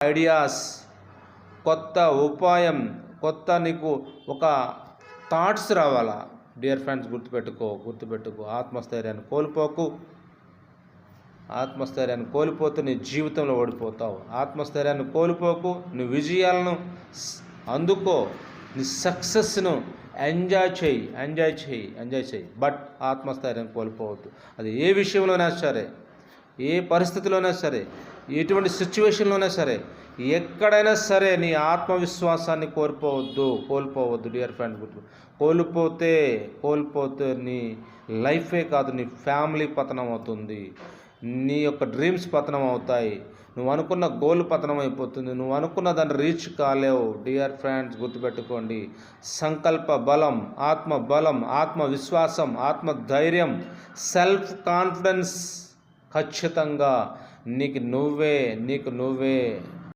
Ideas, కొత్త ఉపాయం, కొత్త నీకు ఒక థాట్స్ రావాలా. డియర్ ఫ్రెండ్స్, గుర్తుపెట్టుకో. ఆత్మస్థైర్యాన్ని కోల్పోకు. ఆత్మస్థైర్యాన్ని కోల్పోతే నీ జీవితంలో ఓడిపోతావు. ఆత్మస్థైర్యాన్ని కోల్పోకు. నీ విజయాలను అందుకో, నీ సక్సెస్ను ఎంజాయ్ చేయి. బట్ ఆత్మస్థైర్యం కోల్పోవద్దు. అది ఏ విషయంలోనైనా సరే, ఏ పరిస్థితిలోనైనా సరే, ఎటువంటి సిచ్యువేషన్లోనైనా సరే, ఎక్కడైనా సరే నీ ఆత్మవిశ్వాసాన్ని కోల్పోవద్దు డియర్ ఫ్రెండ్. కోల్పోతే నీ లైఫే కాదు, నీ ఫ్యామిలీ పతనం అవుతుంది. నీ యొక్క డ్రీమ్స్ పతనం అవుతాయి. నువ్వు అనుకున్న గోల్ పతనం అయిపోతుంది. నువ్వు అనుకున్న దాన్ని రీచ్ కాలేవు. డియర్ ఫ్రెండ్స్, గుర్తుపెట్టుకోండి. సంకల్ప బలం, ఆత్మవిశ్వాసం, ఆత్మధైర్యం, సెల్ఫ్ కాన్ఫిడెన్స్ ఖచ్చితంగా నీకు నువ్వే